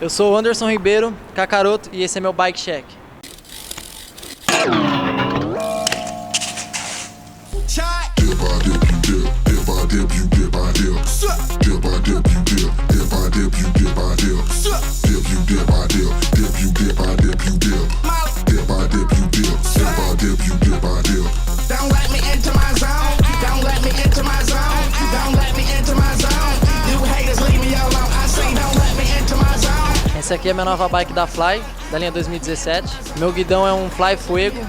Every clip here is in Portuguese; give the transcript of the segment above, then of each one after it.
Eu sou o Anderson Ribeiro, Kakaroto, e esse é meu Bike Check. Essa aqui é a minha nova bike da Fly, da linha 2017. Meu guidão é um Fly Fuego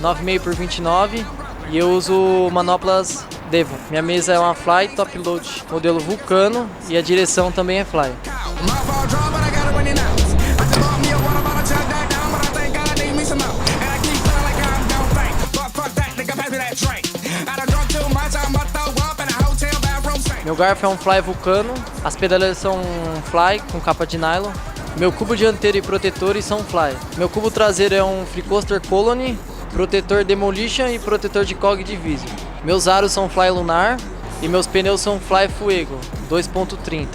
9,5 por 29 e eu uso manoplas Devon. Minha mesa é uma Fly Top Load modelo Vulcano e a direção também é Fly. Meu garfo é um Fly Vulcano, as pedaleiras são Fly com capa de nylon. Meu cubo dianteiro e protetores são Fly. Meu cubo traseiro é um Free Coaster Colony, protetor Demolition e protetor de Cog de Visio. Meus aros são Fly Lunar e meus pneus são Fly Fuego 2.30.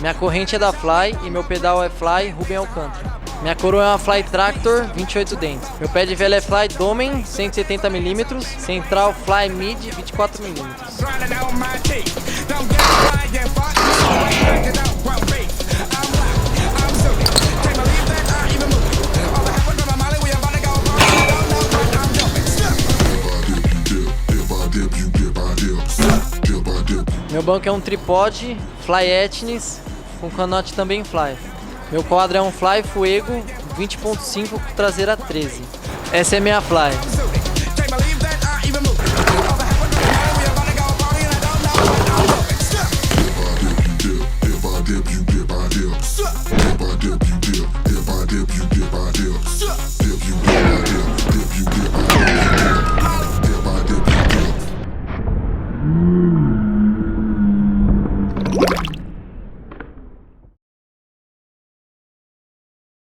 Minha corrente é da Fly e meu pedal é Fly Ruben Alcântara. Minha coroa é uma Fly Tractor 28 dentes. Meu pé de vela é Fly Domen 170mm, central Fly Mid 24mm. Meu banco é um tripode Fly Etnis com canote também Fly. Meu quadro é um Fly Fuego 20.5 com traseira 13. Essa é minha Fly.